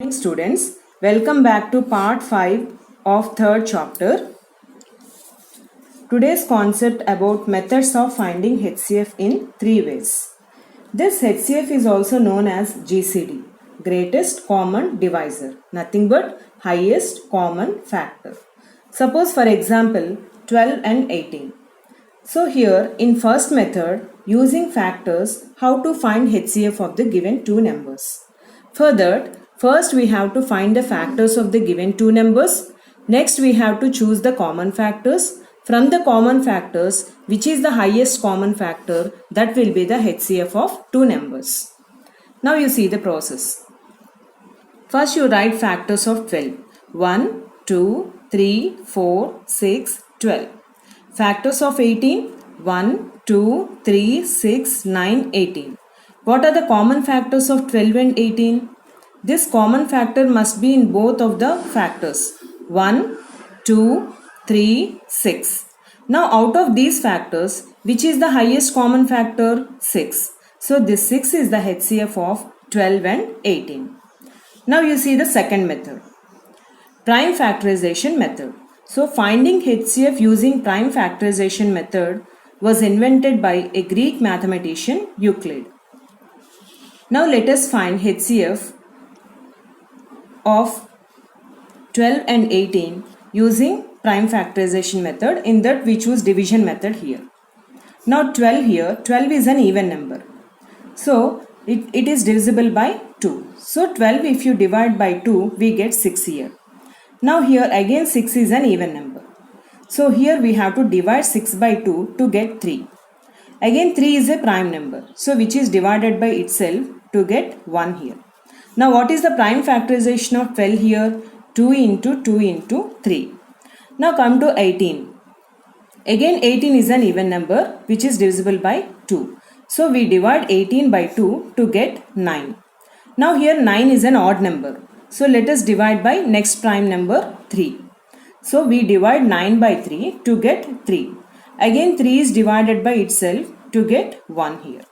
Morning students, welcome back to part 5 of third chapter. Today's concept about methods of finding HCF in 3 ways. This HCF is also known as GCD, greatest common divisor, nothing but highest common factor. Suppose for example 12 and 18. So here in first method, using factors, how to find HCF of the given two numbers. For that, first we have to find the factors of the given two numbers. Next we have to choose the common factors. From the common factors, which is the highest common factor, that will be the HCF of two numbers. Now you see the process. First you write factors of 12. 1, 2, 3, 4, 6, 12. Factors of 18. 1, 2, 3, 6, 9, 18. What are the common factors of 12 and 18? This common factor must be in both of the factors 1, 2, 3, 6. Now out of these factors, which is the highest common factor? 6. So this 6 is the HCF of 12 and 18. Now you see the second method, prime factorization method. So finding HCF using prime factorization method was invented by a Greek mathematician Euclid. Now let us find HCF of 12 and 18 using prime factorization method. In that we choose division method here. Now 12 here, 12 is an even number. So it is divisible by 2. So 12 if you divide by 2 we get 6 here. Now here again 6 is an even number. So here we have to divide 6 by 2 to get 3. Again 3 is a prime number. So which is divided by itself to get 1 here. Now what is the prime factorization of 12 here? 2 into 2 into 3. Now come to 18. Again 18 is an even number which is divisible by 2. So we divide 18 by 2 to get 9. Now here 9 is an odd number. So let us divide by next prime number 3. So we divide 9 by 3 to get 3. Again 3 is divided by itself to get 1 here.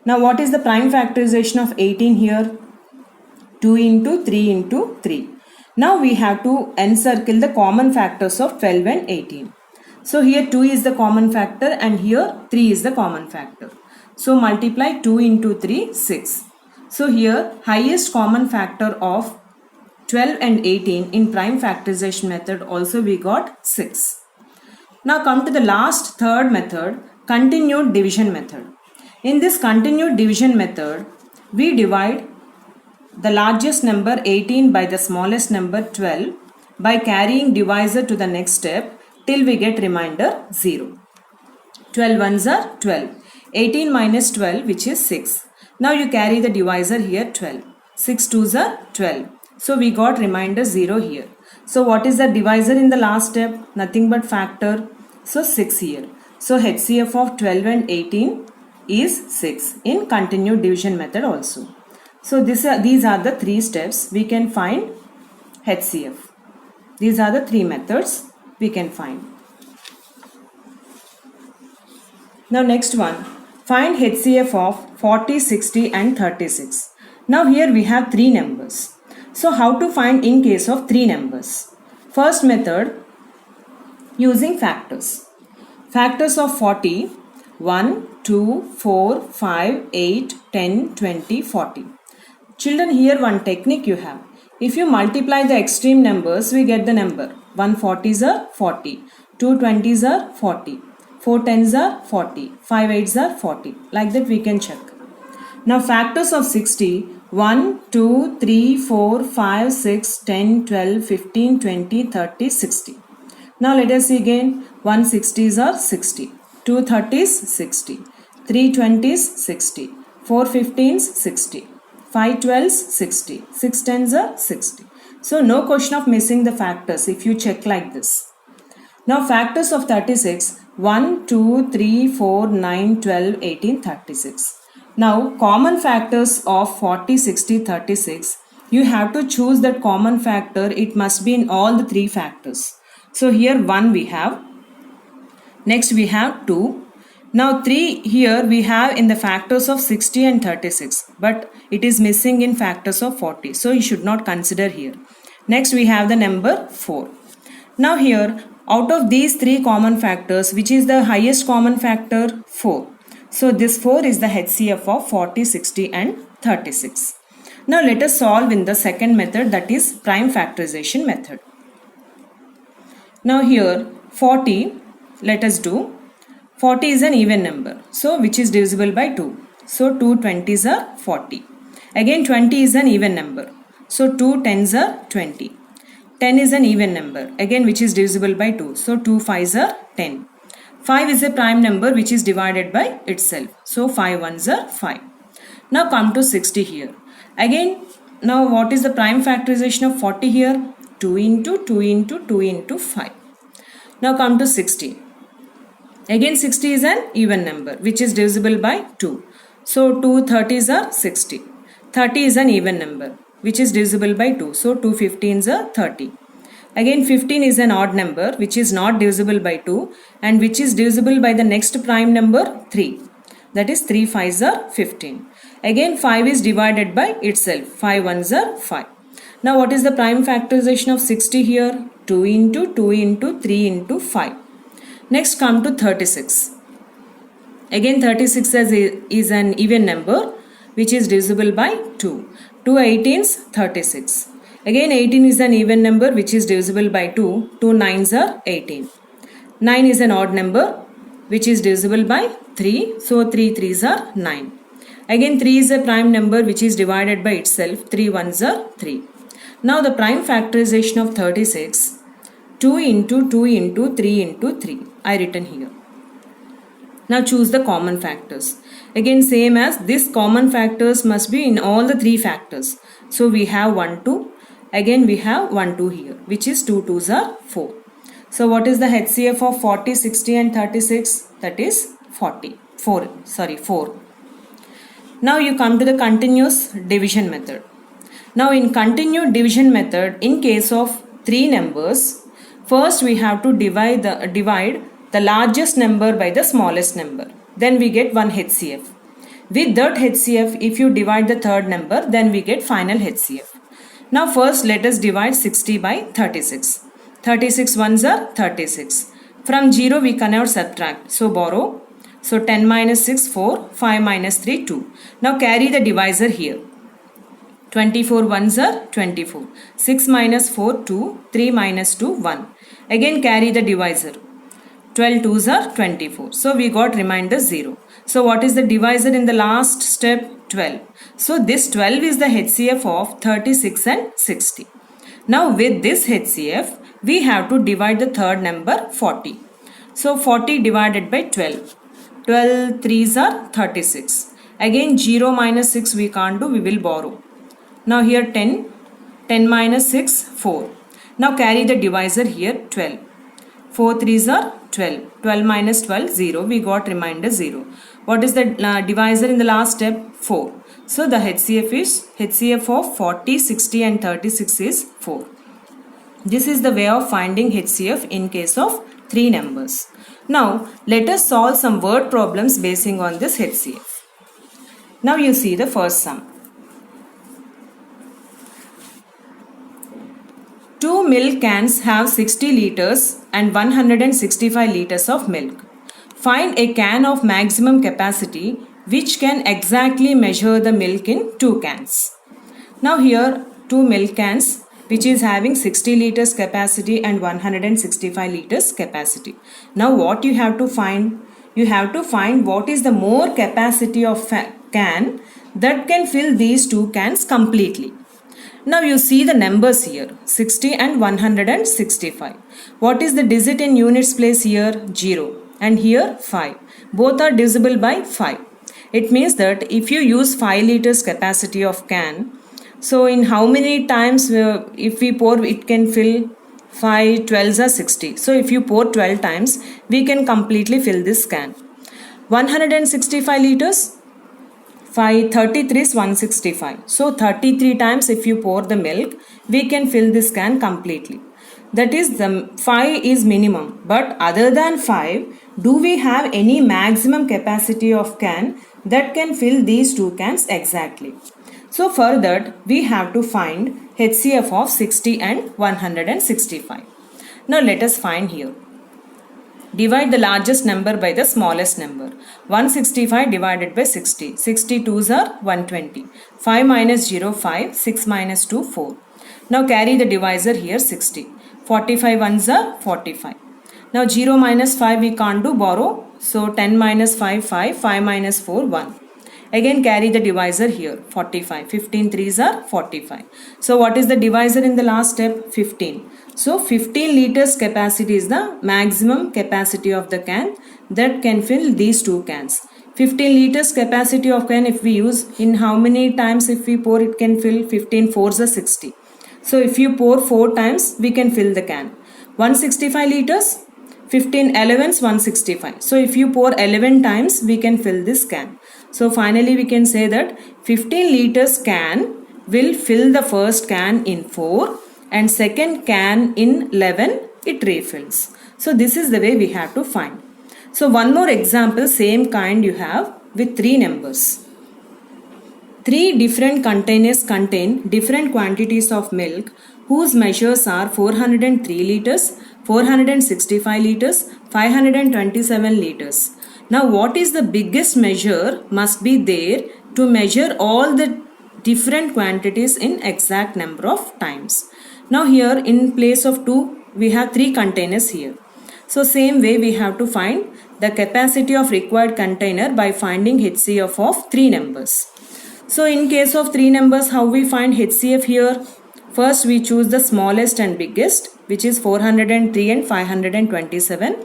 Now what is the prime factorization of 18 here? 2 into 3 into 3. Now we have to encircle the common factors of 12 and 18. So here 2 is the common factor and here 3 is the common factor. So multiply 2 into 3, 6. So here highest common factor of 12 and 18 in prime factorization method also we got 6. Now come to the last third method, continued division method. In this continued division method, we divide the largest number 18 by the smallest number 12 by carrying divisor to the next step till we get remainder 0. 12 ones are 12. 18 minus 12 which is 6. Now you carry the divisor here 12. 6 twos are 12. So we got remainder 0 here. So what is the divisor in the last step? Nothing but factor. So 6 here. So HCF of 12 and 18 is 6 in continued division method also. So these are the three steps we can find HCF. These are the three methods we can find. Now next one, find HCF of 40, 60 and 36. Now here we have three numbers. So how to find in case of three numbers? First method, using factors. Factors of 40, 1, 2, 4, 5, 8, 10, 20, 40. Children, here one technique you have. If you multiply the extreme numbers, we get the number. 1 40s are 40, 2 20s are 40, 4 10s are 40, 5 8s are 40. Like that we can check. Now factors of 60, 1, 2, 3, 4, 5, 6, 10, 12, 15, 20, 30, 60. Now let us see again. 1 60s are 60, 2 30s 60, 3 20s 60, 4 15s 60. 5 12s 60, 6 10s are 60. So no question of missing the factors if you check like this. Now factors of 36, 1, 2, 3, 4, 9, 12, 18, 36. Now common factors of 40, 60, 36, you have to choose that common factor. It must be in all the three factors. So here 1 we have. Next we have 2. Now 3 here we have in the factors of 60 and 36, but it is missing in factors of 40. So you should not consider here. Next we have the number 4. Now here out of these 3 common factors, which is the highest common factor? 4. So this 4 is the HCF of 40, 60 and 36. Now let us solve in the second method, that is prime factorization method. Now here 40, let us do. 40 is an even number, so which is divisible by 2. So 2 20s are 40. Again 20 is an even number, so 2 10s are 20. 10 is an even number, again which is divisible by 2. So 2 5s are 10. 5 is a prime number which is divided by itself. So 5 1s are 5. Now come to 60 here. Again, now what is the prime factorization of 40 here? 2 into 2 into 2 into 5. Now come to 60. Again 60 is an even number which is divisible by 2. So 2 30s are 60. 30 is an even number which is divisible by 2. So 2 15s are 30. Again 15 is an odd number which is not divisible by 2 and which is divisible by the next prime number 3. That is 3 5s are 15. Again 5 is divided by itself. 5 1s are 5. Now what is the prime factorization of 60 here? 2 into 2 into 3 into 5. Next come to 36. Again 36 is an even number which is divisible by 2. 2 18s 36. Again 18 is an even number which is divisible by 2. 2 9s are 18. 9 is an odd number which is divisible by 3. So 3 3s are 9. Again 3 is a prime number which is divided by itself. 3 1s are 3. Now the prime factorization of 36. 2 into 2 into 3 into 3. I written here. Now choose the common factors. Again same as this common factors must be in all the 3 factors. So we have 1 2. Again we have 1 2 here, which is 2 2s are 4. So what is the HCF of 40, 60 and 36? That is 4. Now you come to the continuous division method. Now in continued division method, in case of 3 numbers, first we have to divide the largest number by the smallest number. Then we get one HCF. With that HCF, if you divide the third number, then we get final HCF. Now first let us divide 60 by 36. 36 ones are 36. From 0 we cannot subtract. So borrow. So 10 minus 6 4. 5 minus 3 2. Now carry the divisor here. 24 ones are 24. 6 minus 4 2. 3 minus 2 1. Again carry the divisor. 12 2s are 24. So we got remainder 0. So what is the divisor in the last step? 12. So this 12 is the HCF of 36 and 60. Now with this HCF, we have to divide the third number 40. So 40 divided by 12. 12 3s are 36. Again 0 minus 6 we can't do, we will borrow. Now here 10. 10 minus 6 4. Now carry the divisor here 12. 4 3s are 12. 12 minus 12 0. We got remainder 0. What is the divisor in the last step? 4. So the HCF of 40, 60 and 36 is 4. This is the way of finding HCF in case of 3 numbers. Now let us solve some word problems basing on this HCF. Now you see the first sum. 2 milk cans have 60 liters and 165 liters of milk. Find a can of maximum capacity which can exactly measure the milk in 2 cans. Now here 2 milk cans which is having 60 liters capacity and 165 liters capacity. Now what you have to find? You have to find what is the more capacity of can that can fill these 2 cans completely. Now you see the numbers here, 60 and 165. What is the digit in units place here? 0. And here 5. Both are divisible by 5. It means that if you use 5 liters capacity of can, so in how many times if we pour it can fill 5 12s are 60. So if you pour 12 times, we can completely fill this can. 165 liters, 33 is 165. So 33 times if you pour the milk, we can fill this can completely. That is, the 5 is minimum. But other than 5, do we have any maximum capacity of can that can fill these 2 cans exactly? So for that, we have to find HCF of 60 and 165. Now let us find here. Divide the largest number by the smallest number. 165 divided by 60. 60 2s are 120. 5 minus 0, 5. 6 minus 2, 4. Now carry the divisor here, 60. 45 1s are 45. Now 0 minus 5 we can't do, borrow. So 10 minus 5, 5. 5 minus 4, 1. Again carry the divisor here, 45. 15 3s are 45. So what is the divisor in the last step? 15. So 15 liters capacity is the maximum capacity of the can that can fill these 2 cans. 15 liters capacity of can, if we use, in how many times if we pour it can fill? 15 4s are 60. So if you pour 4 times, we can fill the can. 165 liters, 15 11s 165. So if you pour 11 times, we can fill this can. So finally we can say that 15 liters can will fill the first can in 4 and second can in 11 it refills. So this is the way we have to find. So one more example, same kind you have with 3 numbers. 3 different containers contain different quantities of milk whose measures are 403 liters, 465 liters, 527 liters. Now what is the biggest measure must be there to measure all the different quantities in exact number of times. Now here in place of 2 we have 3 containers here. So same way we have to find the capacity of required container by finding HCF of 3 numbers. So in case of 3 numbers, how we find HCF here? First we choose the smallest and biggest, which is 403 and 527.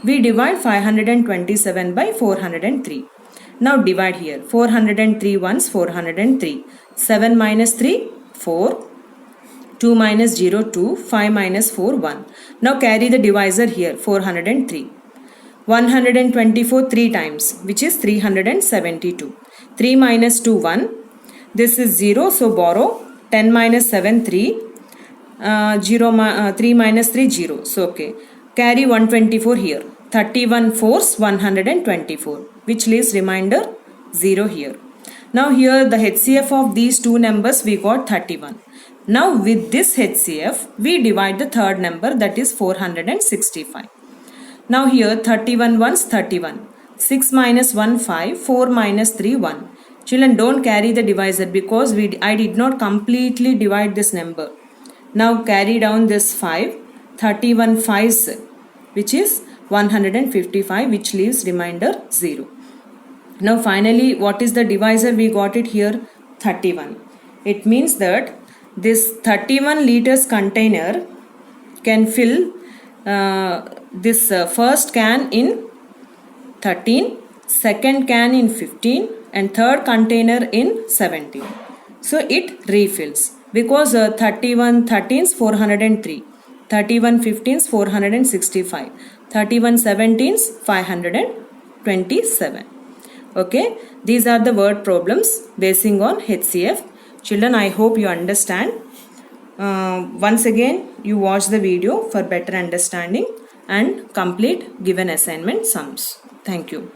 We divide 527 by 403. Now divide here. 403 once 403. 7 minus 3, 4. 2 minus 0, 2. 5 minus 4, 1. Now carry the divisor here. 403. 124 3 times, which is 372. 3 minus 2, 1. This is 0, so borrow. 10 minus 7, 3. 3 minus 3, 0. So okay. Carry 124 here. 31 4s 124, which leaves remainder 0 here. Now here the HCF of these 2 numbers we got 31. Now with this HCF we divide the third number, that is 465. Now here 31 ones 31. 6 minus 1 5, 4 minus 3 1. Children, don't carry the divisor because I did not completely divide this number. Now carry down this 5. 31 5s, which is 155, which leaves remainder 0. Now finally what is the divisor we got it here? 31. It means that this 31 liters container can fill this first can in 13, second can in 15 and third container in 17. So it refills because 31 13s 403, 31 15s 465, 31 17s 527. Okay, these are the word problems basing on HCF. Children, I hope you understand. Once again, you watch the video for better understanding and complete given assignment sums. Thank you.